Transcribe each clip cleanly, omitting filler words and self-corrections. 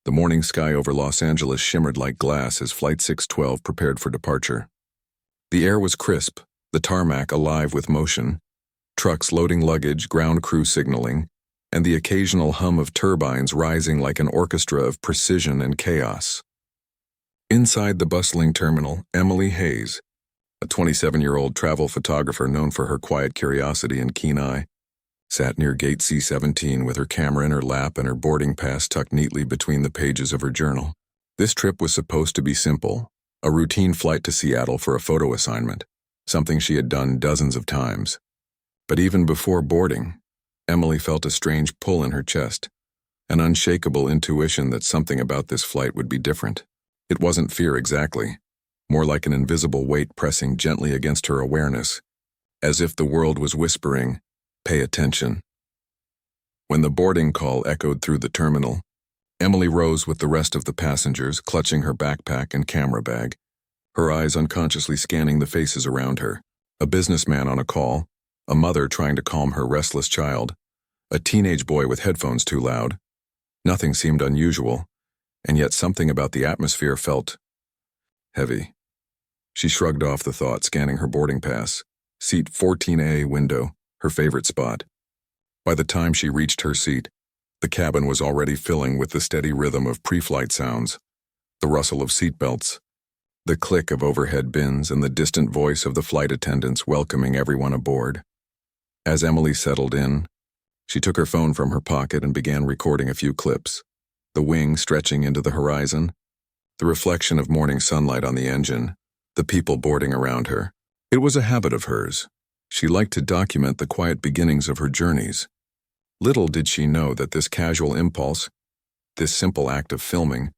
The morning sky over Los Angeles shimmered like glass as Flight 612 prepared for departure. The air was crisp, the tarmac alive with motion, trucks loading luggage, ground crew signaling, and the occasional hum of turbines rising like an orchestra of precision and chaos. Inside the bustling terminal, Emily Hayes, a 27-year-old travel photographer known for her quiet curiosity and keen eye, sat near gate C-17 with her camera in her lap and her boarding pass tucked neatly between the pages of her journal. This trip was supposed to be simple, a routine flight to Seattle for a photo assignment, something she had done dozens of times. But even before boarding, Emily felt a strange pull in her chest, an unshakable intuition that something about this flight would be different. It wasn't fear exactly, more like an invisible weight pressing gently against her awareness, as if the world was whispering, "Pay attention." When the boarding call echoed through the terminal, Emily rose with the rest of the passengers, clutching her backpack and camera bag, her eyes unconsciously scanning the faces around her. A businessman on a call, a mother trying to calm her restless child, a teenage boy with headphones too loud. Nothing seemed unusual, and yet something about the atmosphere felt heavy. She shrugged off the thought, scanning her boarding pass. Seat 14A window, her favorite spot. By the time she reached her seat, the cabin was already filling with the steady rhythm of pre-flight sounds, the rustle of seatbelts, the click of overhead bins, and the distant voice of the flight attendants welcoming everyone aboard. As Emily settled in, she took her phone from her pocket and began recording a few clips, the wing stretching into the horizon, the reflection of morning sunlight on the engine, the people boarding around her. It was a habit of hers. She liked to document the quiet beginnings of her journeys. Little did she know that this casual impulse, this simple act of filming,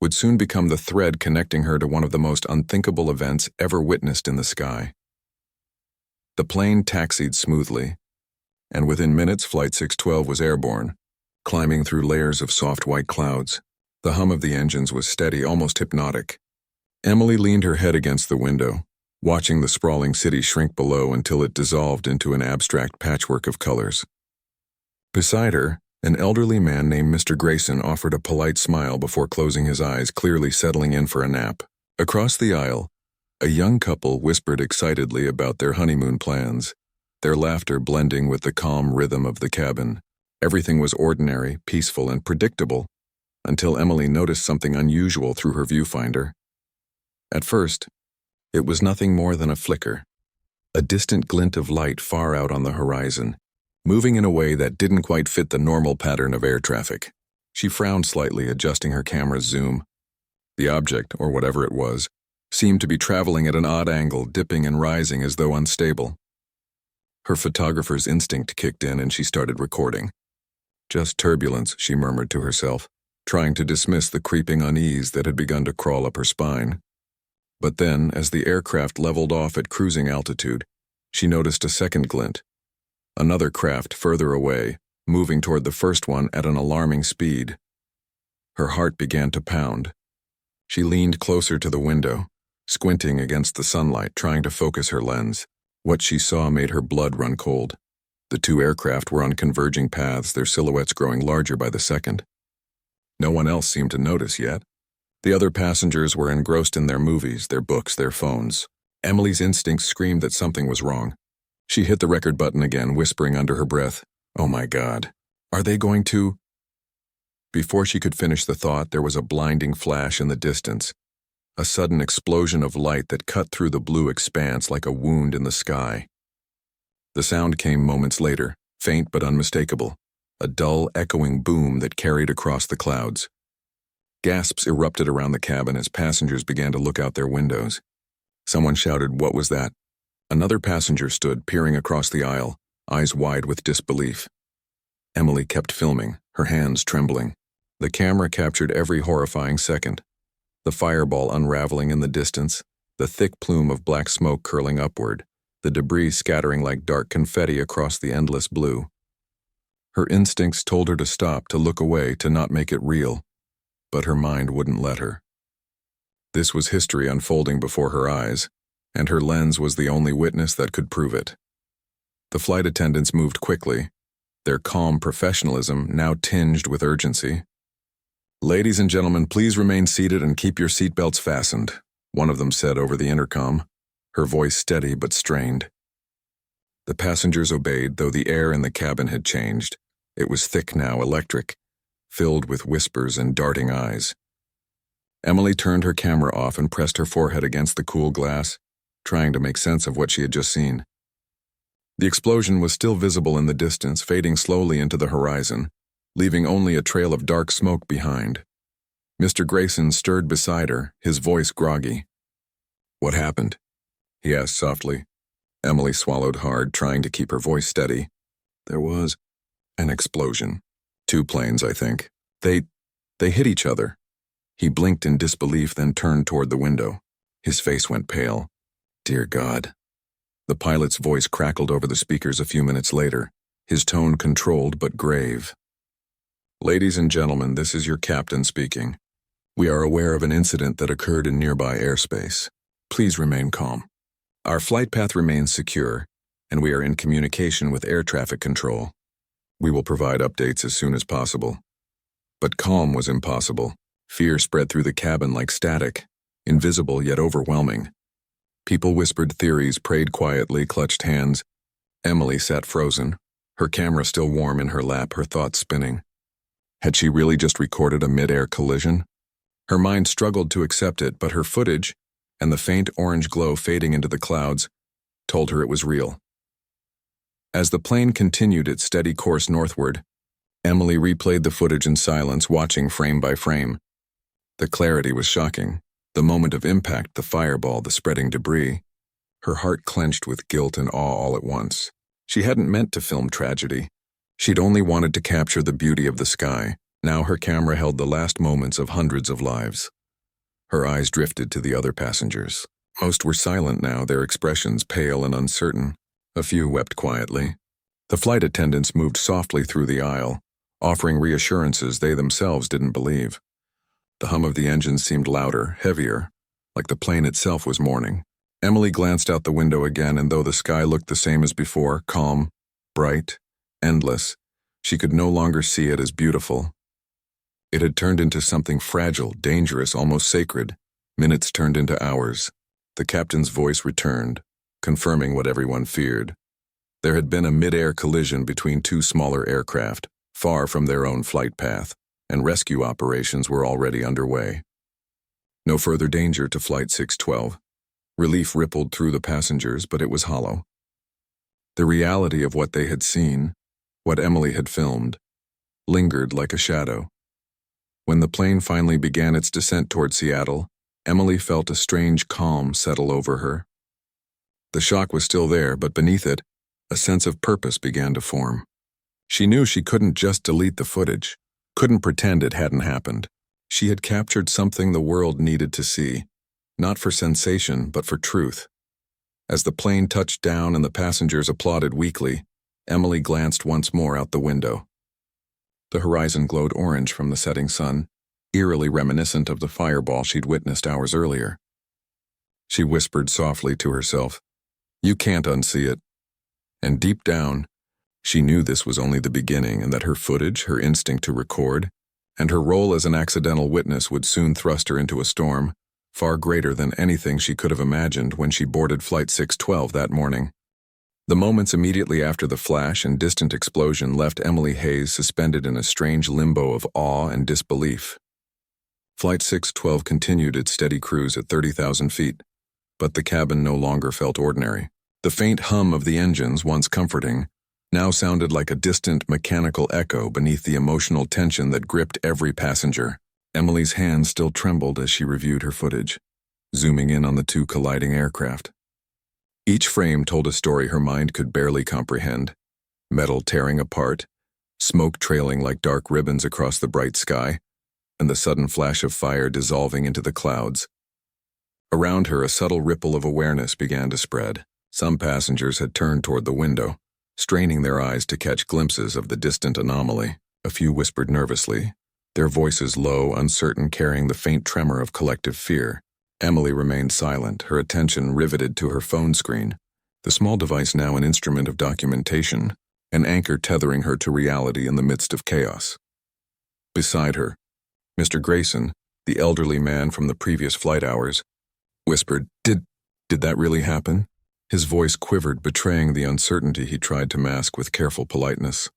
would soon become the thread connecting her to one of the most unthinkable events ever witnessed in the sky. The plane taxied smoothly, and within minutes Flight 612 was airborne, climbing through layers of soft white clouds. The hum of the engines was steady, almost hypnotic. Emily leaned her head against the window, watching the sprawling city shrink below until it dissolved into an abstract patchwork of colors. Beside her, an elderly man named Mr. Grayson offered a polite smile before closing his eyes, clearly settling in for a nap. Across the aisle, a young couple whispered excitedly about their honeymoon plans, their laughter blending with the calm rhythm of the cabin. Everything was ordinary, peaceful, and predictable, until Emily noticed something unusual through her viewfinder. At first, it was nothing more than a flicker, a distant glint of light far out on the horizon, moving in a way that didn't quite fit the normal pattern of air traffic. She frowned slightly, adjusting her camera's zoom. The object, or whatever it was, seemed to be traveling at an odd angle, dipping and rising as though unstable. Her photographer's instinct kicked in and she started recording. "Just turbulence," she murmured to herself, trying to dismiss the creeping unease that had begun to crawl up her spine. But then, as the aircraft leveled off at cruising altitude, she noticed a second glint. Another craft further away, moving toward the first one at an alarming speed. Her heart began to pound. She leaned closer to the window, squinting against the sunlight, trying to focus her lens. What she saw made her blood run cold. The two aircraft were on converging paths, their silhouettes growing larger by the second. No one else seemed to notice yet. The other passengers were engrossed in their movies, their books, their phones. Emily's instincts screamed that something was wrong. She hit the record button again, whispering under her breath, "Oh my God, are they going to?" Before she could finish the thought, there was a blinding flash in the distance, a sudden explosion of light that cut through the blue expanse like a wound in the sky. The sound came moments later, faint but unmistakable, a dull, echoing boom that carried across the clouds. Gasps erupted around the cabin as passengers began to look out their windows. Someone shouted, "What was that?" Another passenger stood, peering across the aisle, eyes wide with disbelief. Emily kept filming, her hands trembling. The camera captured every horrifying second. The fireball unraveling in the distance, the thick plume of black smoke curling upward, the debris scattering like dark confetti across the endless blue. Her instincts told her to stop, to look away, to not make it real, but her mind wouldn't let her. This was history unfolding before her eyes, and her lens was the only witness that could prove it. The flight attendants moved quickly, their calm professionalism now tinged with urgency. Ladies and gentlemen, please remain seated and keep your seatbelts fastened, one of them said over the intercom, her voice steady but strained. The passengers obeyed, though the air in the cabin had changed. It was thick now, electric, filled with whispers and darting eyes. Emily turned her camera off and pressed her forehead against the cool glass, trying to make sense of what she had just seen. The explosion was still visible in the distance, fading slowly into the horizon, leaving only a trail of dark smoke behind. Mr. Grayson stirred beside her, his voice groggy. "What happened?" he asked softly. Emily swallowed hard, trying to keep her voice steady. "There was an explosion. 2 planes, I think. They hit each other." He blinked in disbelief, then turned toward the window. His face went pale. "Dear God." The pilot's voice crackled over the speakers a few minutes later, his tone controlled but grave. "Ladies and gentlemen, this is your captain speaking. We are aware of an incident that occurred in nearby airspace. Please remain calm. Our flight path remains secure, and we are in communication with air traffic control. We will provide updates as soon as possible." But calm was impossible. Fear spread through the cabin like static, invisible yet overwhelming. People whispered theories, prayed quietly, clutched hands. Emily sat frozen, her camera still warm in her lap, her thoughts spinning. Had she really just recorded a mid-air collision? Her mind struggled to accept it, but her footage, and the faint orange glow fading into the clouds, told her it was real. As the plane continued its steady course northward, Emily replayed the footage in silence, watching frame by frame. The clarity was shocking. The moment of impact, the fireball, the spreading debris. Her heart clenched with guilt and awe all at once. She hadn't meant to film tragedy. She'd only wanted to capture the beauty of the sky. Now her camera held the last moments of hundreds of lives. Her eyes drifted to the other passengers. Most were silent now, their expressions pale and uncertain. A few wept quietly. The flight attendants moved softly through the aisle, offering reassurances they themselves didn't believe. The hum of the engines seemed louder, heavier, like the plane itself was mourning. Emily glanced out the window again, and though the sky looked the same as before, calm, bright, endless, she could no longer see it as beautiful. It had turned into something fragile, dangerous, almost sacred. Minutes turned into hours. The captain's voice returned, confirming what everyone feared. There had been a mid-air collision between 2 smaller aircraft, far from their own flight path, and rescue operations were already underway. No further danger to Flight 612. Relief rippled through the passengers, but it was hollow. The reality of what they had seen, what Emily had filmed, lingered like a shadow. When the plane finally began its descent toward Seattle, Emily felt a strange calm settle over her. The shock was still there, but beneath it, a sense of purpose began to form. She knew she couldn't just delete the footage, couldn't pretend it hadn't happened. She had captured something the world needed to see, not for sensation, but for truth. As the plane touched down and the passengers applauded weakly, Emily glanced once more out the window. The horizon glowed orange from the setting sun, eerily reminiscent of the fireball she'd witnessed hours earlier. She whispered softly to herself, "You can't unsee it." And deep down, she knew this was only the beginning and that her footage, her instinct to record, and her role as an accidental witness would soon thrust her into a storm, far greater than anything she could have imagined when she boarded Flight 612 that morning. The moments immediately after the flash and distant explosion left Emily Hayes suspended in a strange limbo of awe and disbelief. Flight 612 continued its steady cruise at 30,000 feet, but the cabin no longer felt ordinary. The faint hum of the engines, once comforting, now sounded like a distant mechanical echo beneath the emotional tension that gripped every passenger. Emily's hands still trembled as she reviewed her footage, zooming in on the 2 colliding aircraft. Each frame told a story her mind could barely comprehend. Metal tearing apart, smoke trailing like dark ribbons across the bright sky, and the sudden flash of fire dissolving into the clouds. Around her, a subtle ripple of awareness began to spread. Some passengers had turned toward the window, straining their eyes to catch glimpses of the distant anomaly. A few whispered nervously, their voices low, uncertain, carrying the faint tremor of collective fear. Emily remained silent, her attention riveted to her phone screen, the small device now an instrument of documentation, an anchor tethering her to reality in the midst of chaos. Beside her, Mr. Grayson, the elderly man from the previous flight hours, whispered, Did that really happen?" His voice quivered, betraying the uncertainty he tried to mask with careful politeness.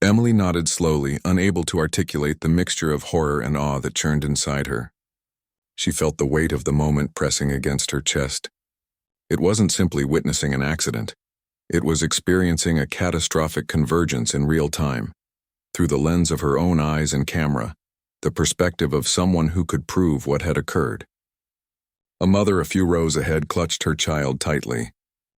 Emily nodded slowly, unable to articulate the mixture of horror and awe that churned inside her. She felt the weight of the moment pressing against her chest. It wasn't simply witnessing an accident. It was experiencing a catastrophic convergence in real time, through the lens of her own eyes and camera, the perspective of someone who could prove what had occurred. A mother a few rows ahead clutched her child tightly,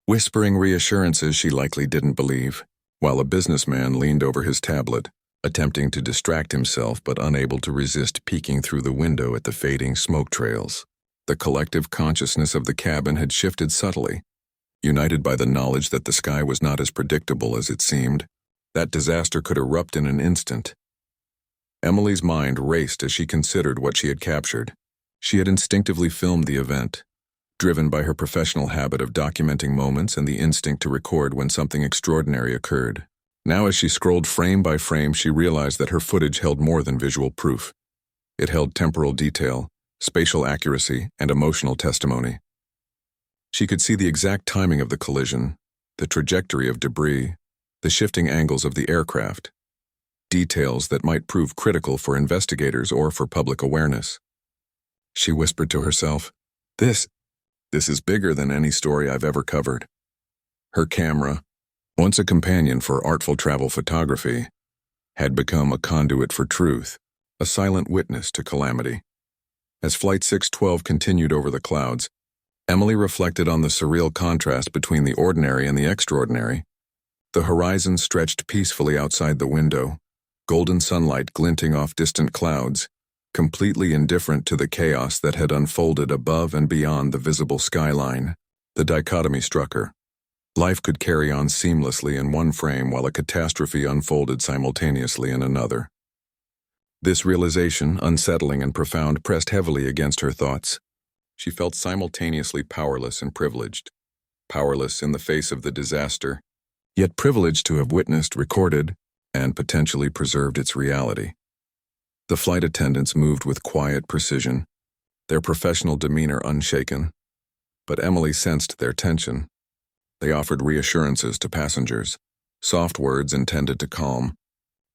whispering reassurances she likely didn't believe, while a businessman leaned over his tablet, attempting to distract himself but unable to resist peeking through the window at the fading smoke trails. The collective consciousness of the cabin had shifted subtly, united by the knowledge that the sky was not as predictable as it seemed. That disaster could erupt in an instant. Emily's mind raced as she considered what she had captured. She had instinctively filmed the event, driven by her professional habit of documenting moments and the instinct to record when something extraordinary occurred. Now, as she scrolled frame by frame, she realized that her footage held more than visual proof. It held temporal detail, spatial accuracy, and emotional testimony. She could see the exact timing of the collision, the trajectory of debris, the shifting angles of the aircraft, details that might prove critical for investigators or for public awareness. She whispered to herself, This is bigger than any story I've ever covered." Her camera, once a companion for artful travel photography, had become a conduit for truth, a silent witness to calamity. As Flight 612 continued over the clouds, Emily reflected on the surreal contrast between the ordinary and the extraordinary. The horizon stretched peacefully outside the window, golden sunlight glinting off distant clouds, completely indifferent to the chaos that had unfolded above and beyond the visible skyline. The dichotomy struck her. Life could carry on seamlessly in one frame while a catastrophe unfolded simultaneously in another. This realization, unsettling and profound, pressed heavily against her thoughts. She felt simultaneously powerless and privileged. Powerless in the face of the disaster, yet privileged to have witnessed, recorded, and potentially preserved its reality. The flight attendants moved with quiet precision, their professional demeanor unshaken. But Emily sensed their tension. They offered reassurances to passengers, soft words intended to calm.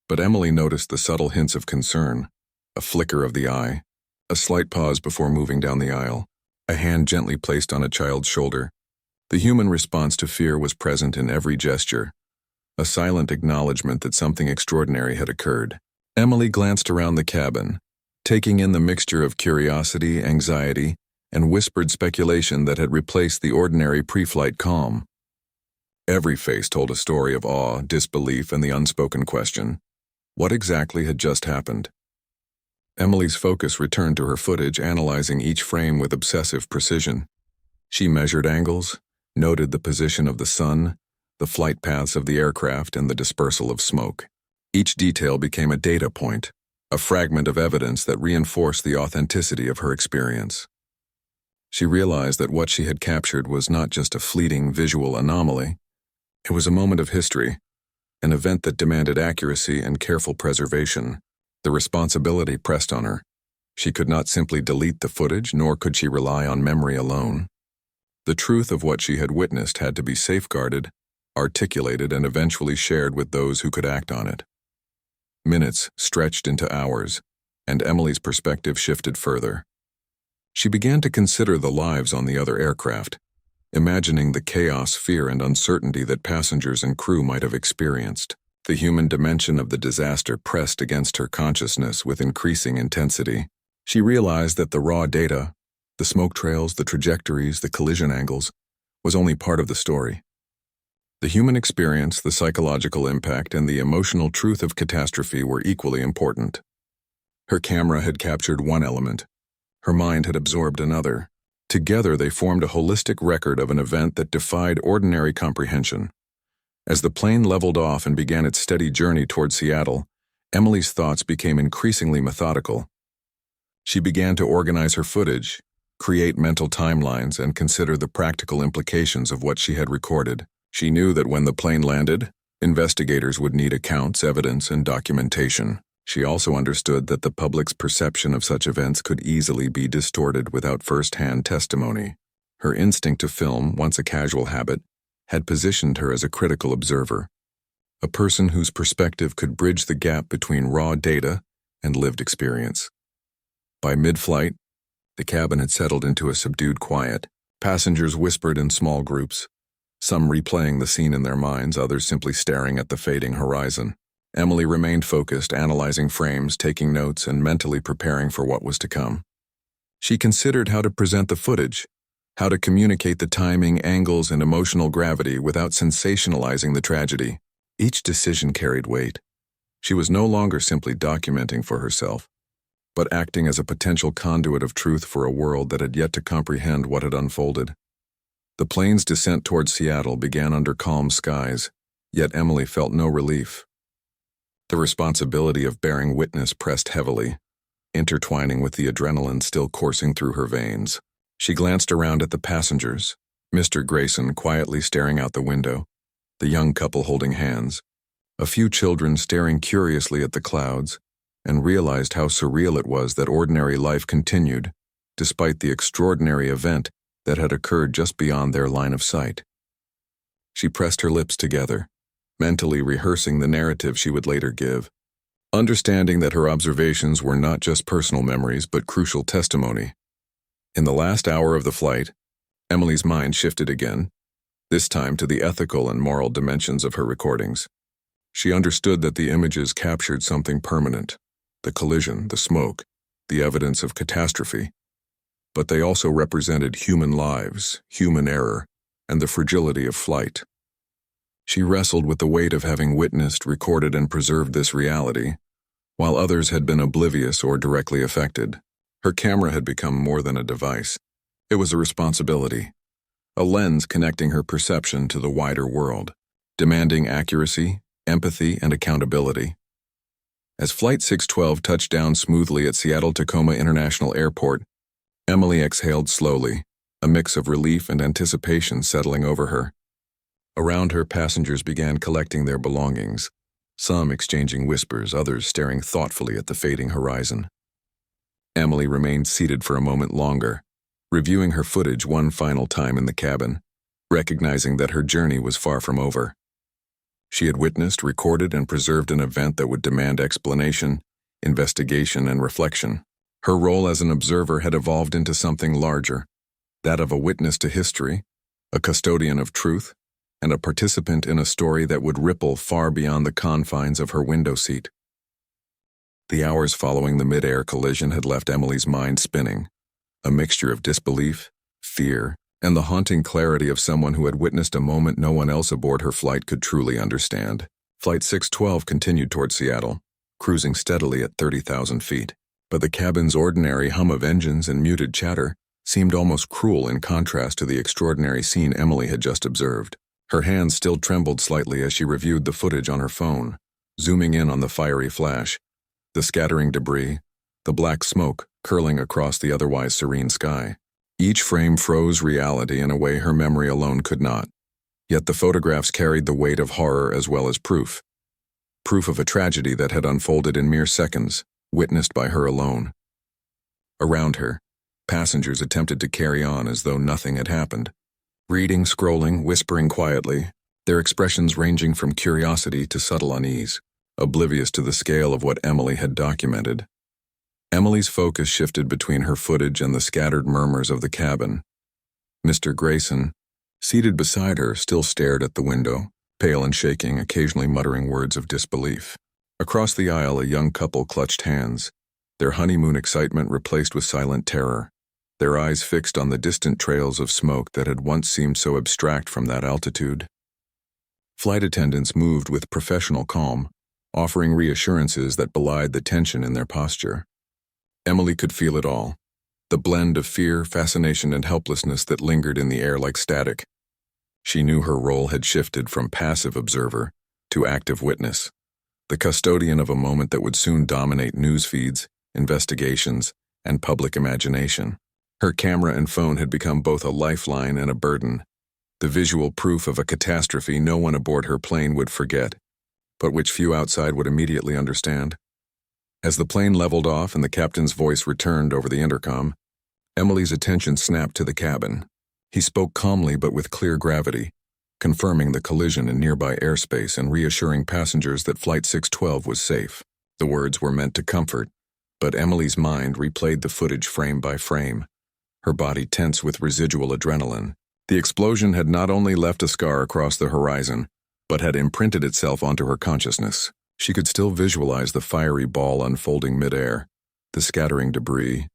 But Emily noticed the subtle hints of concern, a flicker of the eye, a slight pause before moving down the aisle, a hand gently placed on a child's shoulder. The human response to fear was present in every gesture, a silent acknowledgement that something extraordinary had occurred. Emily glanced around the cabin, taking in the mixture of curiosity, anxiety, and whispered speculation that had replaced the ordinary pre-flight calm. Every face told a story of awe, disbelief, and the unspoken question, what exactly had just happened? Emily's focus returned to her footage, analyzing each frame with obsessive precision. She measured angles, noted the position of the sun, the flight paths of the aircraft, and the dispersal of smoke. Each detail became a data point, a fragment of evidence that reinforced the authenticity of her experience. She realized that what she had captured was not just a fleeting visual anomaly. It was a moment of history, an event that demanded accuracy and careful preservation. The responsibility pressed on her. She could not simply delete the footage, nor could she rely on memory alone. The truth of what she had witnessed had to be safeguarded, articulated, and eventually shared with those who could act on it. Minutes stretched into hours, and Emily's perspective shifted further. She began to consider the lives on the other aircraft, imagining the chaos, fear, and uncertainty that passengers and crew might have experienced. The human dimension of the disaster pressed against her consciousness with increasing intensity. She realized that the raw data, the smoke trails, the trajectories, the collision angles, was only part of the story. The human experience, the psychological impact, and the emotional truth of catastrophe were equally important. Her camera had captured one element. Her mind had absorbed another. Together they formed a holistic record of an event that defied ordinary comprehension. As the plane leveled off and began its steady journey toward Seattle, Emily's thoughts became increasingly methodical. She began to organize her footage, create mental timelines, and consider the practical implications of what she had recorded. She knew that when the plane landed, investigators would need accounts, evidence, and documentation. She also understood that the public's perception of such events could easily be distorted without first-hand testimony. Her instinct to film, once a casual habit, had positioned her as a critical observer, a person whose perspective could bridge the gap between raw data and lived experience. By mid-flight, the cabin had settled into a subdued quiet. Passengers whispered in small groups, some replaying the scene in their minds, others simply staring at the fading horizon. Emily remained focused, analyzing frames, taking notes, and mentally preparing for what was to come. She considered how to present the footage, how to communicate the timing, angles, and emotional gravity without sensationalizing the tragedy. Each decision carried weight. She was no longer simply documenting for herself, but acting as a potential conduit of truth for a world that had yet to comprehend what had unfolded. The plane's descent towards Seattle began under calm skies, yet Emily felt no relief. The responsibility of bearing witness pressed heavily, intertwining with the adrenaline still coursing through her veins. She glanced around at the passengers, Mr. Grayson quietly staring out the window, the young couple holding hands, a few children staring curiously at the clouds, and realized how surreal it was that ordinary life continued, despite the extraordinary event that had occurred just beyond their line of sight. She pressed her lips together, mentally rehearsing the narrative she would later give, understanding that her observations were not just personal memories but crucial testimony. In the last hour of the flight, Emily's mind shifted again, this time to the ethical and moral dimensions of her recordings. She understood that the images captured something permanent, the collision, the smoke, the evidence of catastrophe, but they also represented human lives, human error, and the fragility of flight. She wrestled with the weight of having witnessed, recorded, and preserved this reality, while others had been oblivious or directly affected. Her camera had become more than a device. It was a responsibility, a lens connecting her perception to the wider world, demanding accuracy, empathy, and accountability. As Flight 612 touched down smoothly at Seattle-Tacoma International Airport, Emily exhaled slowly, a mix of relief and anticipation settling over her. Around her, passengers began collecting their belongings, some exchanging whispers, others staring thoughtfully at the fading horizon. Emily remained seated for a moment longer, reviewing her footage one final time in the cabin, recognizing that her journey was far from over. She had witnessed, recorded, and preserved an event that would demand explanation, investigation, and reflection. Her role as an observer had evolved into something larger, that of a witness to history, a custodian of truth, and a participant in a story that would ripple far beyond the confines of her window seat. The hours following the Midair collision had left Emily's mind spinning, a mixture of disbelief, fear, and the haunting clarity of someone who had witnessed a moment no one else aboard her flight could truly understand. Flight 612 continued toward Seattle, cruising steadily at 30,000 feet. But the cabin's ordinary hum of engines and muted chatter seemed almost cruel in contrast to the extraordinary scene Emily had just observed. Her hands still trembled slightly as she reviewed the footage on her phone, zooming in on the fiery flash, the scattering debris, the black smoke curling across the otherwise serene sky. Each frame froze reality in a way her memory alone could not. Yet the photographs carried the weight of horror as well as proof of a tragedy that had unfolded in mere seconds, witnessed by her alone. Around her, passengers attempted to carry on as though nothing had happened, reading, scrolling, whispering quietly, their expressions ranging from curiosity to subtle unease, oblivious to the scale of what Emily had documented. Emily's focus shifted between her footage and the scattered murmurs of the cabin. Mr. Grayson, seated beside her, still stared at the window, pale and shaking, occasionally muttering words of disbelief. Across the aisle, a young couple clutched hands, their honeymoon excitement replaced with silent terror, their eyes fixed on the distant trails of smoke that had once seemed so abstract from that altitude. Flight attendants moved with professional calm, offering reassurances that belied the tension in their posture. Emily could feel it all, the blend of fear, fascination, and helplessness that lingered in the air like static. She knew her role had shifted from passive observer to active witness, the custodian of a moment that would soon dominate news feeds, investigations, and public imagination. Her camera and phone had become both a lifeline and a burden, the visual proof of a catastrophe no one aboard her plane would forget, but which few outside would immediately understand. As the plane leveled off and the captain's voice returned over the intercom, Emily's attention snapped to the cabin. He spoke calmly but with clear gravity, confirming the collision in nearby airspace and reassuring passengers that Flight 612 was safe. The words were meant to comfort, but Emily's mind replayed the footage frame by frame, her body tense with residual adrenaline. The explosion had not only left a scar across the horizon, but had imprinted itself onto her consciousness. She could still visualize the fiery ball unfolding midair, the scattering debris,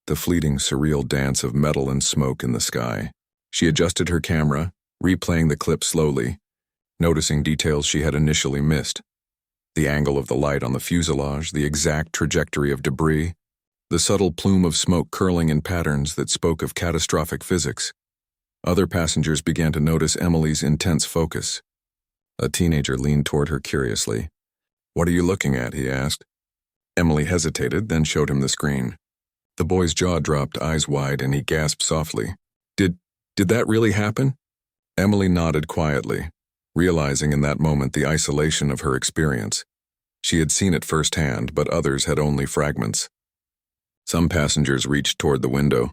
the fleeting surreal dance of metal and smoke in the sky. She adjusted her camera, replaying the clip slowly, noticing details she had initially missed. The angle of the light on the fuselage, the exact trajectory of debris, the subtle plume of smoke curling in patterns that spoke of catastrophic physics. Other passengers began to notice Emily's intense focus. A teenager leaned toward her curiously. "What are you looking at?" he asked. Emily hesitated, then showed him the screen. The boy's jaw dropped, eyes wide, and he gasped softly. Did that really happen?" Emily nodded quietly, realizing in that moment the isolation of her experience. She had seen it firsthand, but others had only fragments. Some passengers reached toward the window,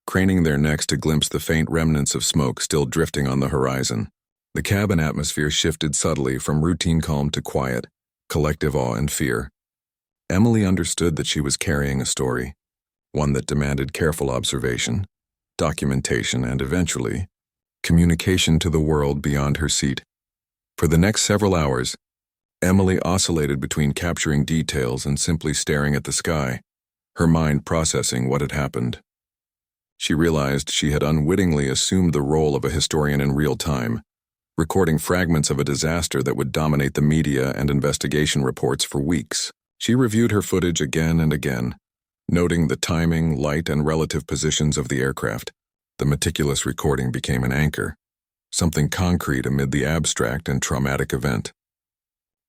craning their necks to glimpse the faint remnants of smoke still drifting on the horizon. The cabin atmosphere shifted subtly from routine calm to quiet, collective awe and fear. Emily understood that she was carrying a story, one that demanded careful observation, documentation, and eventually, communication to the world beyond her seat. For the next several hours, Emily oscillated between capturing details and simply staring at the sky, her mind processing what had happened. She realized she had unwittingly assumed the role of a historian in real time, recording fragments of a disaster that would dominate the media and investigation reports for weeks. She reviewed her footage again and again, noting the timing, light, and relative positions of the aircraft. The meticulous recording became an anchor, something concrete amid the abstract and traumatic event.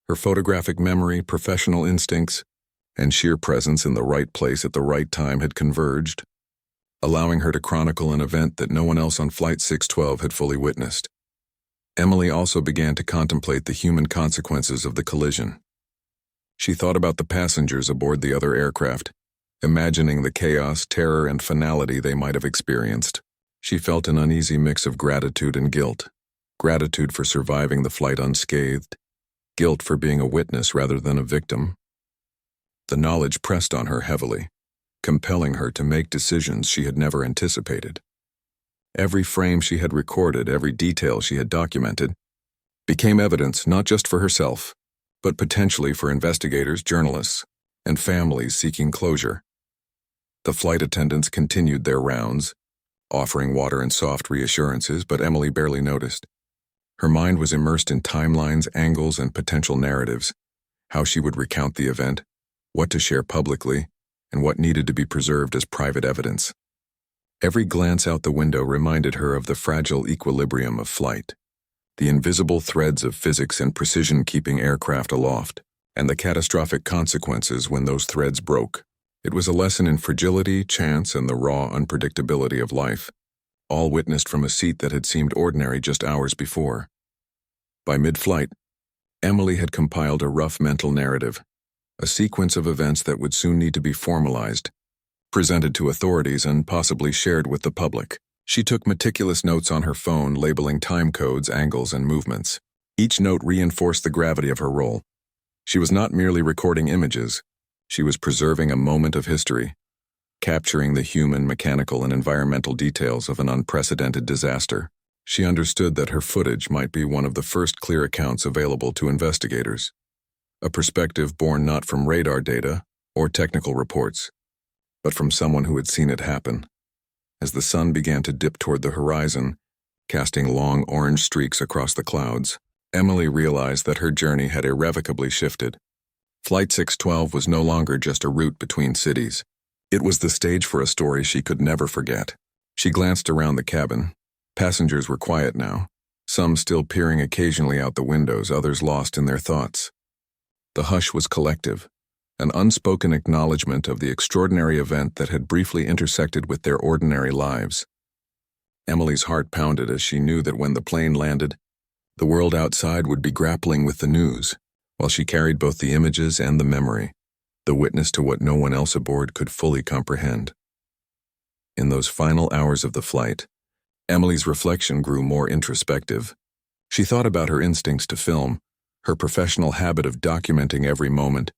Her photographic memory, professional instincts, and sheer presence in the right place at the right time had converged, allowing her to chronicle an event that no one else on Flight 612 had fully witnessed. Emily also began to contemplate the human consequences of the collision. She thought about the passengers aboard the other aircraft, imagining the chaos, terror, and finality they might have experienced. She felt an uneasy mix of gratitude and guilt. Gratitude for surviving the flight unscathed, guilt for being a witness rather than a victim. The knowledge pressed on her heavily, compelling her to make decisions she had never anticipated. Every frame she had recorded, every detail she had documented, became evidence not just for herself, but potentially for investigators, journalists, and families seeking closure. The flight attendants continued their rounds, offering water and soft reassurances, but Emily barely noticed. Her mind was immersed in timelines, angles, and potential narratives, how she would recount the event, what to share publicly, and what needed to be preserved as private evidence. Every glance out the window reminded her of the fragile equilibrium of flight, the invisible threads of physics and precision keeping aircraft aloft, and the catastrophic consequences when those threads broke. It was a lesson in fragility, chance, and the raw unpredictability of life, all witnessed from a seat that had seemed ordinary just hours before. By mid-flight, Emily had compiled a rough mental narrative, a sequence of events that would soon need to be formalized, presented to authorities, and possibly shared with the public. She took meticulous notes on her phone, labeling time codes, angles, and movements. Each note reinforced the gravity of her role. She was not merely recording images, she was preserving a moment of history, capturing the human, mechanical, and environmental details of an unprecedented disaster. She understood that her footage might be one of the first clear accounts available to investigators, a perspective born not from radar data or technical reports, but from someone who had seen it happen. As the sun began to dip toward the horizon, casting long orange streaks across the clouds, Emily realized that her journey had irrevocably shifted. Flight 612 was no longer just a route between cities. It was the stage for a story she could never forget. She glanced around the cabin. Passengers were quiet now, some still peering occasionally out the windows, others lost in their thoughts. The hush was collective, an unspoken acknowledgement of the extraordinary event that had briefly intersected with their ordinary lives. Emily's heart pounded as she knew that when the plane landed, the world outside would be grappling with the news, while she carried both the images and the memory. the witness to what no one else aboard could fully comprehend. In those final hours of the flight, Emily's reflection grew more introspective. She thought about her instincts to film, her professional habit of documenting every moment,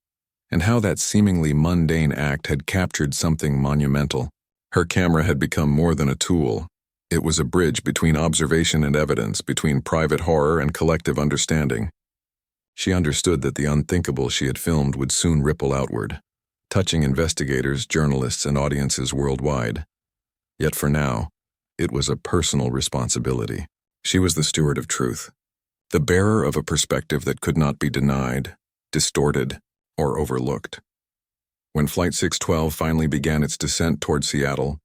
and how that seemingly mundane act had captured something monumental. Her camera had become more than a tool. It was a bridge between observation and evidence, between private horror and collective understanding. She understood that the unthinkable she had filmed would soon ripple outward, touching investigators, journalists, and audiences worldwide. Yet for now, it was a personal responsibility. She was the steward of truth, the bearer of a perspective that could not be denied, distorted, or overlooked. When Flight 612 finally began its descent toward Seattle,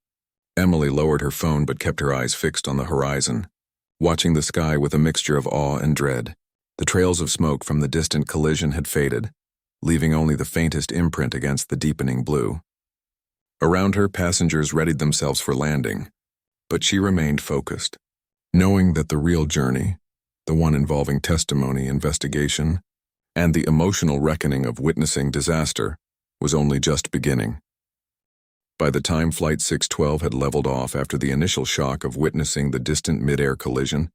Emily lowered her phone but kept her eyes fixed on the horizon, watching the sky with a mixture of awe and dread. The trails of smoke from the distant collision had faded, leaving only the faintest imprint against the deepening blue. Around her, passengers readied themselves for landing, but she remained focused, knowing that the real journey, the one involving testimony, investigation, and the emotional reckoning of witnessing disaster, was only just beginning. By the time Flight 612 had leveled off after the initial shock of witnessing the distant midair collision,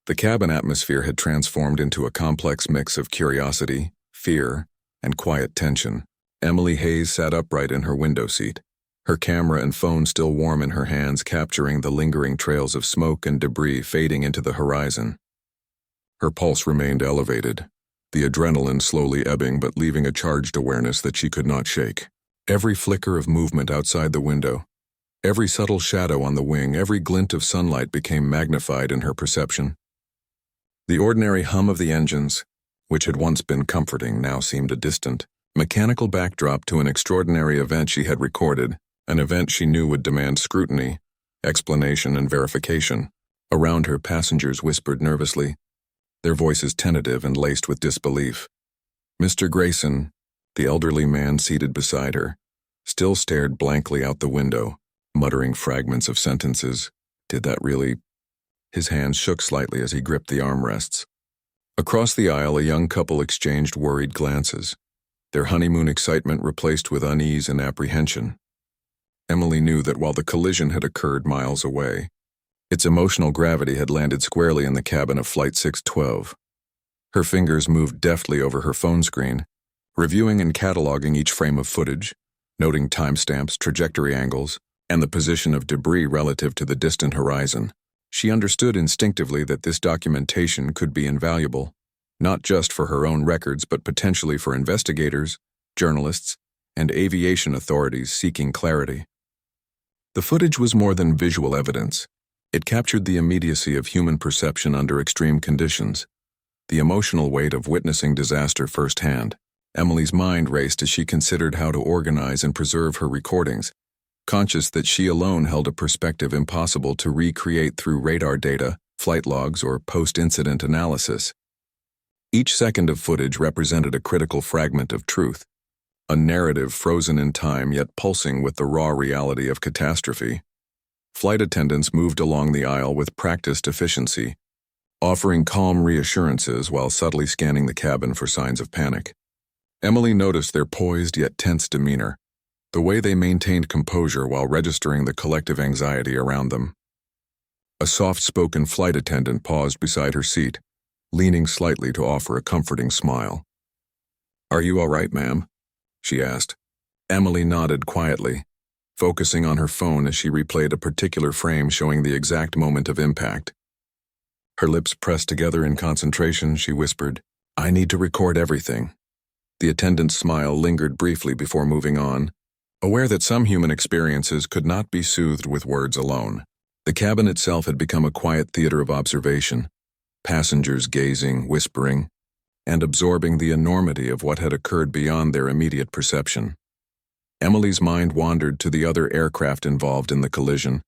the cabin atmosphere had transformed into a complex mix of curiosity, fear, and quiet tension. Emily Hayes sat upright in her window seat, her camera and phone still warm in her hands, capturing the lingering trails of smoke and debris fading into the horizon. Her pulse remained elevated, the adrenaline slowly ebbing but leaving a charged awareness that she could not shake. Every flicker of movement outside the window, every subtle shadow on the wing, every glint of sunlight became magnified in her perception. The ordinary hum of the engines, which had once been comforting, now seemed a distant, mechanical backdrop to an extraordinary event she had recorded, an event she knew would demand scrutiny, explanation, and verification. Around her, passengers whispered nervously, their voices tentative and laced with disbelief. Mr. Grayson, the elderly man seated beside her, still stared blankly out the window, muttering fragments of sentences. Did that really? His hands shook slightly as he gripped the armrests. Across the aisle, a young couple exchanged worried glances, their honeymoon excitement replaced with unease and apprehension. Emily knew that while the collision had occurred miles away, its emotional gravity had landed squarely in the cabin of Flight 612. Her fingers moved deftly over her phone screen, reviewing and cataloging each frame of footage, noting timestamps, trajectory angles, and the position of debris relative to the distant horizon. She understood instinctively that this documentation could be invaluable, not just for her own records but potentially for investigators, journalists, and aviation authorities seeking clarity. The footage was more than visual evidence. It captured the immediacy of human perception under extreme conditions, the emotional weight of witnessing disaster firsthand. Emily's mind raced as she considered how to organize and preserve her recordings, conscious that she alone held a perspective impossible to recreate through radar data, flight logs, or post-incident analysis. Each second of footage represented a critical fragment of truth, a narrative frozen in time yet pulsing with the raw reality of catastrophe. Flight attendants moved along the aisle with practiced efficiency, offering calm reassurances while subtly scanning the cabin for signs of panic. Emily noticed their poised yet tense demeanor, the way they maintained composure while registering the collective anxiety around them. A soft-spoken flight attendant paused beside her seat, leaning slightly to offer a comforting smile. "Are you all right, ma'am?" she asked. Emily nodded quietly, focusing on her phone as she replayed a particular frame showing the exact moment of impact. Her lips pressed together in concentration, she whispered, "I need to record everything." The attendant's smile lingered briefly before moving on, aware that some human experiences could not be soothed with words alone. The cabin itself had become a quiet theater of observation, passengers gazing, whispering, and absorbing the enormity of what had occurred beyond their immediate perception. Emily's mind wandered to the other aircraft involved in the collision,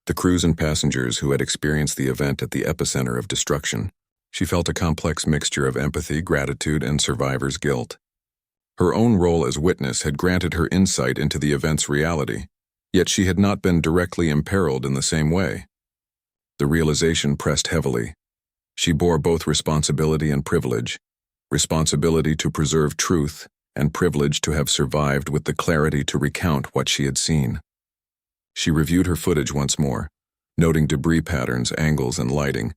the crews and passengers who had experienced the event at the epicenter of destruction. She felt a complex mixture of empathy, gratitude, and survivor's guilt. Her own role as witness had granted her insight into the event's reality, yet she had not been directly imperiled in the same way. The realization pressed heavily. She bore both responsibility and privilege, responsibility to preserve truth and privileged to have survived with the clarity to recount what she had seen. She reviewed her footage once more, noting debris patterns, angles, and lighting,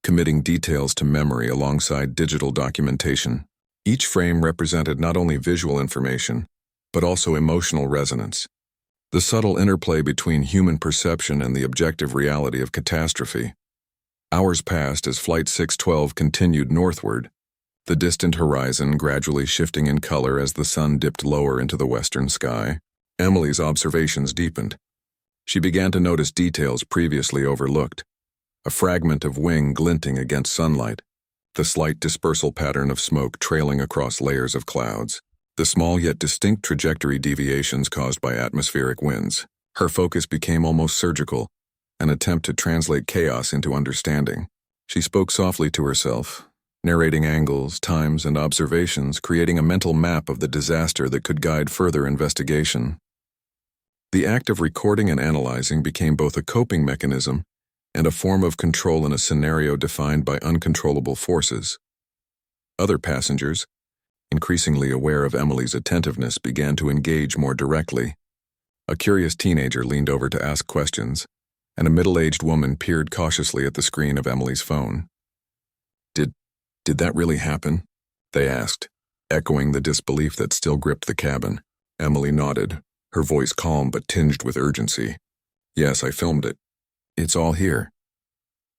committing details to memory alongside digital documentation. Each frame represented not only visual information, but also emotional resonance. The subtle interplay between human perception and the objective reality of catastrophe. Hours passed as Flight 612 continued northward, the distant horizon gradually shifting in color as the sun dipped lower into the western sky. Emily's observations deepened. She began to notice details previously overlooked. A fragment of wing glinting against sunlight, the slight dispersal pattern of smoke trailing across layers of clouds, the small yet distinct trajectory deviations caused by atmospheric winds. Her focus became almost surgical, an attempt to translate chaos into understanding. She spoke softly to herself, narrating angles, times, and observations, creating a mental map of the disaster that could guide further investigation. The act of recording and analyzing became both a coping mechanism and a form of control in a scenario defined by uncontrollable forces. Other passengers, increasingly aware of Emily's attentiveness, began to engage more directly. A curious teenager leaned over to ask questions, and a middle-aged woman peered cautiously at the screen of Emily's phone. Did that really happen? They asked, echoing the disbelief that still gripped the cabin. Emily nodded, her voice calm but tinged with urgency. Yes, I filmed it. It's all here.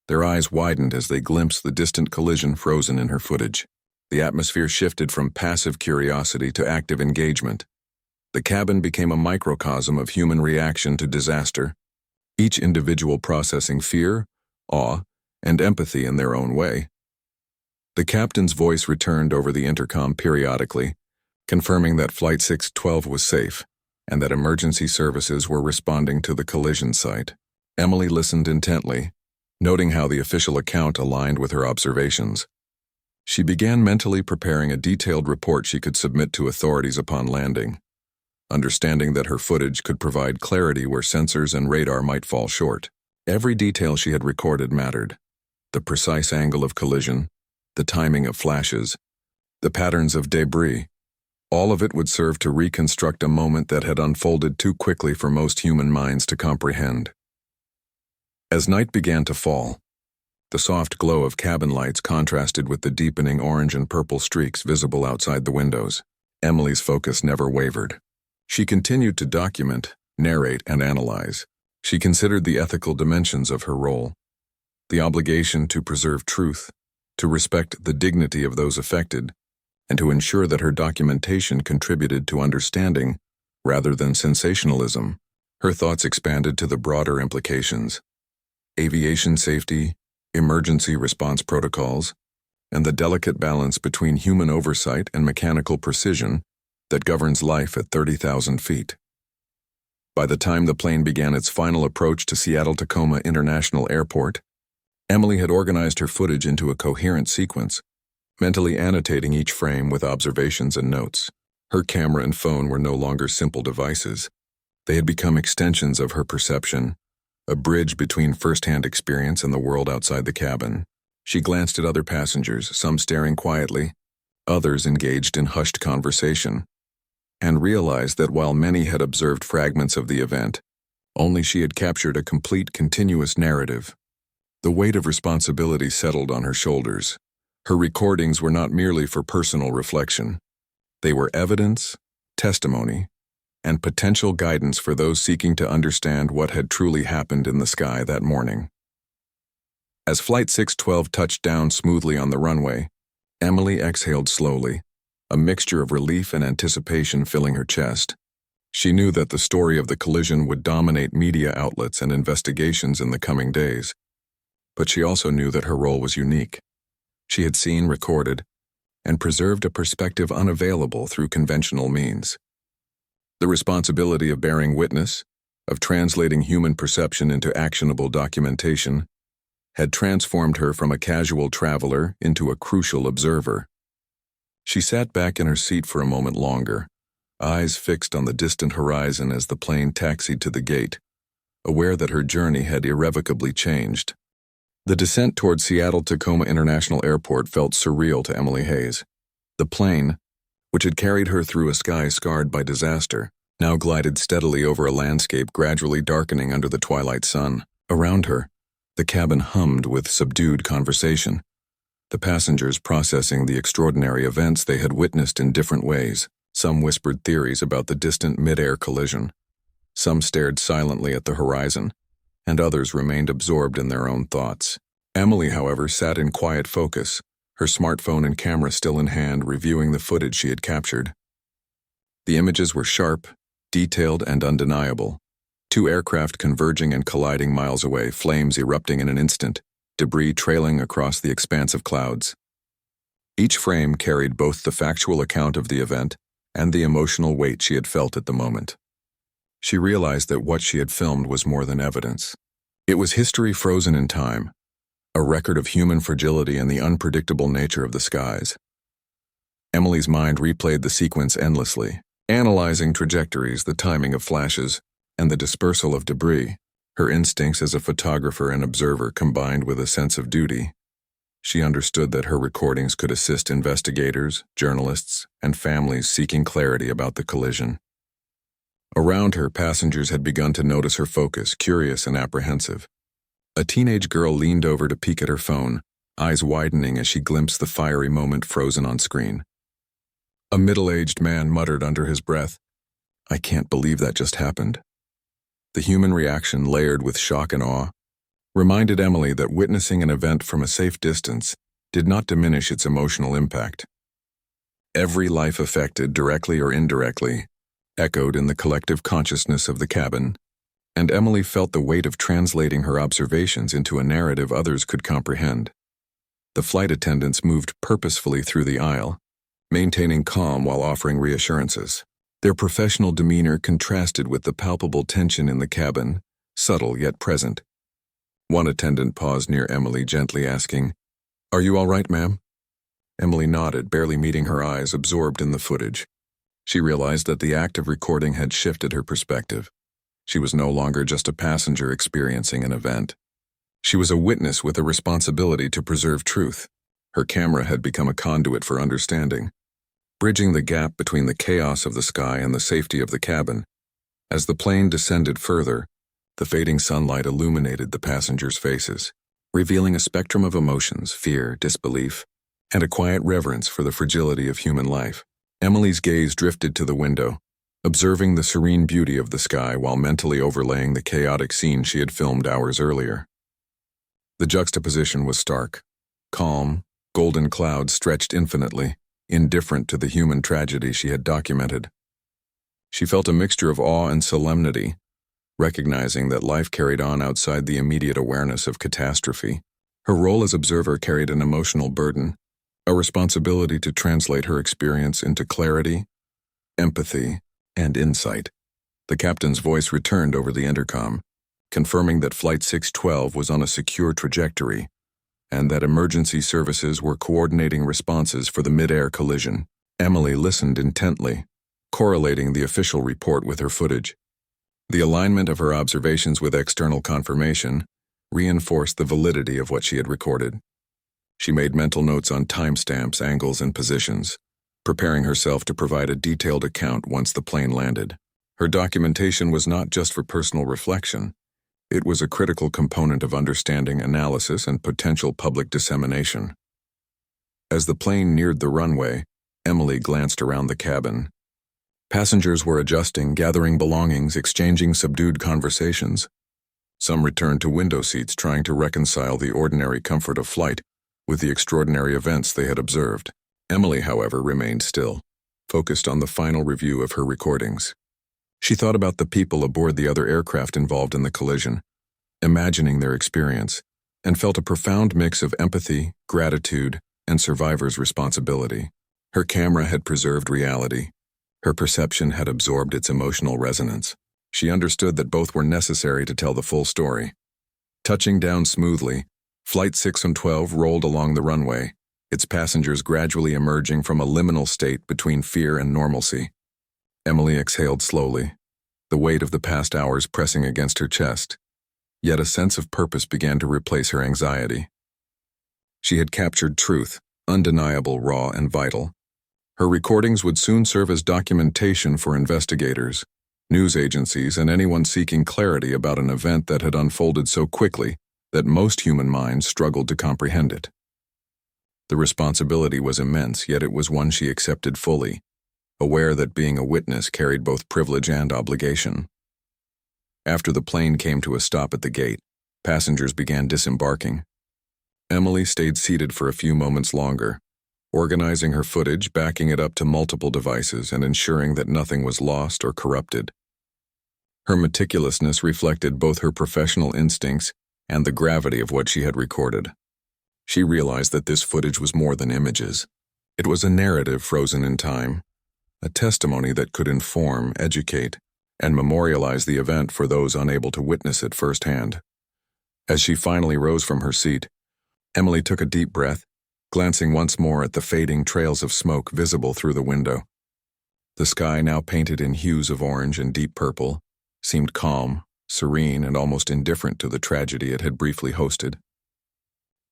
Their eyes widened as they glimpsed the distant collision frozen in her footage. The atmosphere shifted from passive curiosity to active engagement. The cabin became a microcosm of human reaction to disaster, each individual processing fear, awe, and empathy in their own way. The captain's voice returned over the intercom periodically, confirming that Flight 612 was safe and that emergency services were responding to the collision site. Emily listened intently, noting how the official account aligned with her observations. She began mentally preparing a detailed report she could submit to authorities upon landing, understanding that her footage could provide clarity where sensors and radar might fall short. Every detail she had recorded mattered. The precise angle of collision, the timing of flashes, the patterns of debris. All of it would serve to reconstruct a moment that had unfolded too quickly for most human minds to comprehend. As night began to fall, the soft glow of cabin lights contrasted with the deepening orange and purple streaks visible outside the windows. Emily's focus never wavered. She continued to document, narrate, and analyze. She considered the ethical dimensions of her role, the obligation to preserve truth, to respect the dignity of those affected, and to ensure that her documentation contributed to understanding rather than sensationalism. Her thoughts expanded to the broader implications: aviation safety, emergency response protocols, and the delicate balance between human oversight and mechanical precision that governs life at 30,000 feet. By the time the plane began its final approach to Seattle-Tacoma International Airport, Emily had organized her footage into a coherent sequence, mentally annotating each frame with observations and notes. Her camera and phone were no longer simple devices. They had become extensions of her perception, a bridge between first-hand experience and the world outside the cabin. She glanced at other passengers, some staring quietly, others engaged in hushed conversation, and realized that while many had observed fragments of the event, only she had captured a complete, continuous narrative. The weight of responsibility settled on her shoulders. Her recordings were not merely for personal reflection. They were evidence, testimony, and potential guidance for those seeking to understand what had truly happened in the sky that morning. As Flight 612 touched down smoothly on the runway, Emily exhaled slowly, a mixture of relief and anticipation filling her chest. She knew that the story of the collision would dominate media outlets and investigations in the coming days. But she also knew that her role was unique. She had seen, recorded, and preserved a perspective unavailable through conventional means. The responsibility of bearing witness, of translating human perception into actionable documentation, had transformed her from a casual traveler into a crucial observer. She sat back in her seat for a moment longer, eyes fixed on the distant horizon as the plane taxied to the gate, aware that her journey had irrevocably changed. The descent toward Seattle-Tacoma International Airport felt surreal to Emily Hayes. The plane, which had carried her through a sky scarred by disaster, now glided steadily over a landscape gradually darkening under the twilight sun. Around her, the cabin hummed with subdued conversation, the passengers processing the extraordinary events they had witnessed in different ways. Some whispered theories about the distant mid-air collision. Some stared silently at the horizon, and others remained absorbed in their own thoughts. Emily, however, sat in quiet focus, her smartphone and camera still in hand, reviewing the footage she had captured. The images were sharp, detailed, and undeniable. Two aircraft converging and colliding miles away, flames erupting in an instant, debris trailing across the expanse of clouds. Each frame carried both the factual account of the event and the emotional weight she had felt at the moment. She realized that what she had filmed was more than evidence. It was history frozen in time, a record of human fragility and the unpredictable nature of the skies. Emily's mind replayed the sequence endlessly, analyzing trajectories, the timing of flashes, and the dispersal of debris. Her instincts as a photographer and observer combined with a sense of duty. She understood that her recordings could assist investigators, journalists, and families seeking clarity about the collision. Around her, passengers had begun to notice her focus, curious and apprehensive. A teenage girl leaned over to peek at her phone, eyes widening as she glimpsed the fiery moment frozen on screen. A middle-aged man muttered under his breath, "I can't believe that just happened." The human reaction, layered with shock and awe, reminded Emily that witnessing an event from a safe distance did not diminish its emotional impact. Every life affected, directly or indirectly, echoed in the collective consciousness of the cabin, and Emily felt the weight of translating her observations into a narrative others could comprehend. The flight attendants moved purposefully through the aisle, maintaining calm while offering reassurances. Their professional demeanor contrasted with the palpable tension in the cabin, subtle yet present. One attendant paused near Emily, gently asking, "Are you all right, ma'am?" Emily nodded, barely meeting her eyes, absorbed in the footage. She realized that the act of recording had shifted her perspective. She was no longer just a passenger experiencing an event. She was a witness with a responsibility to preserve truth. Her camera had become a conduit for understanding, bridging the gap between the chaos of the sky and the safety of the cabin. As the plane descended further, the fading sunlight illuminated the passengers' faces, revealing a spectrum of emotions, fear, disbelief, and a quiet reverence for the fragility of human life. Emily's gaze drifted to the window, observing the serene beauty of the sky while mentally overlaying the chaotic scene she had filmed hours earlier. The juxtaposition was stark. Calm, golden clouds stretched infinitely, indifferent to the human tragedy she had documented. She felt a mixture of awe and solemnity, recognizing that life carried on outside the immediate awareness of catastrophe. Her role as observer carried an emotional burden, a responsibility to translate her experience into clarity, empathy, and insight. The captain's voice returned over the intercom, confirming that Flight 612 was on a secure trajectory and that emergency services were coordinating responses for the mid-air collision. Emily listened intently, correlating the official report with her footage. The alignment of her observations with external confirmation reinforced the validity of what she had recorded. She made mental notes on timestamps, angles, and positions, preparing herself to provide a detailed account once the plane landed. Her documentation was not just for personal reflection. It was a critical component of understanding, analysis, and potential public dissemination. As the plane neared the runway, Emily glanced around the cabin. Passengers were adjusting, gathering belongings, exchanging subdued conversations. Some returned to window seats, trying to reconcile the ordinary comfort of flight with the extraordinary events they had observed. Emily, however, remained still, focused on the final review of her recordings. She thought about the people aboard the other aircraft involved in the collision, imagining their experience, and felt a profound mix of empathy, gratitude, and survivor's responsibility. Her camera had preserved reality. Her perception had absorbed its emotional resonance. She understood that both were necessary to tell the full story. Touching down smoothly, Flight 612 rolled along the runway, its passengers gradually emerging from a liminal state between fear and normalcy. Emily exhaled slowly, the weight of the past hours pressing against her chest. Yet a sense of purpose began to replace her anxiety. She had captured truth, undeniable, raw, and vital. Her recordings would soon serve as documentation for investigators, news agencies, and anyone seeking clarity about an event that had unfolded so quickly that most human minds struggled to comprehend it. The responsibility was immense, yet it was one she accepted fully, aware that being a witness carried both privilege and obligation. After the plane came to a stop at the gate, passengers began disembarking. Emily stayed seated for a few moments longer, organizing her footage, backing it up to multiple devices, and ensuring that nothing was lost or corrupted. Her meticulousness reflected both her professional instincts and the gravity of what she had recorded. She realized that this footage was more than images. It was a narrative frozen in time, a testimony that could inform, educate, and memorialize the event for those unable to witness it firsthand. As she finally rose from her seat, Emily took a deep breath, glancing once more at the fading trails of smoke visible through the window. The sky, now painted in hues of orange and deep purple, seemed calm, serene, and almost indifferent to the tragedy it had briefly hosted.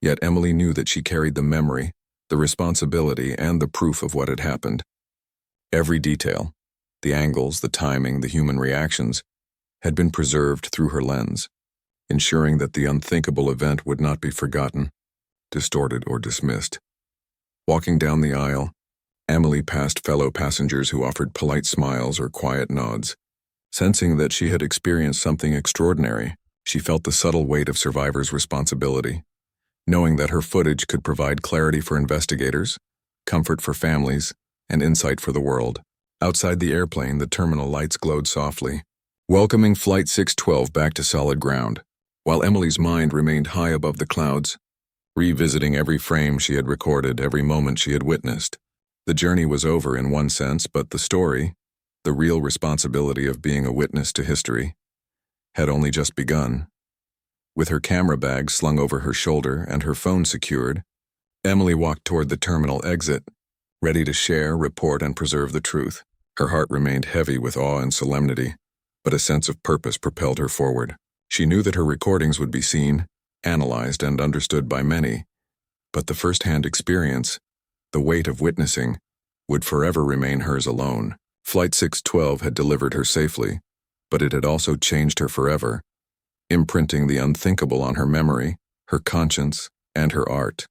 Yet Emily knew that she carried the memory, the responsibility, and the proof of what had happened. Every detail, the angles, the timing, the human reactions, had been preserved through her lens, ensuring that the unthinkable event would not be forgotten, distorted, or dismissed. Walking down the aisle, Emily passed fellow passengers who offered polite smiles or quiet nods. Sensing that she had experienced something extraordinary, she felt the subtle weight of survivors' responsibility. Knowing that her footage could provide clarity for investigators, comfort for families, and insight for the world. Outside the airplane, the terminal lights glowed softly, welcoming Flight 612 back to solid ground, while Emily's mind remained high above the clouds, revisiting every frame she had recorded, every moment she had witnessed. The journey was over in one sense, but the story, the real responsibility of being a witness to history, had only just begun. With her camera bag slung over her shoulder and her phone secured, Emily walked toward the terminal exit, ready to share, report, and preserve the truth. Her heart remained heavy with awe and solemnity, but a sense of purpose propelled her forward. She knew that her recordings would be seen, analyzed, and understood by many, but the first-hand experience, the weight of witnessing, would forever remain hers alone. Flight 612 had delivered her safely, but it had also changed her forever, imprinting the unthinkable on her memory, her conscience, and her art.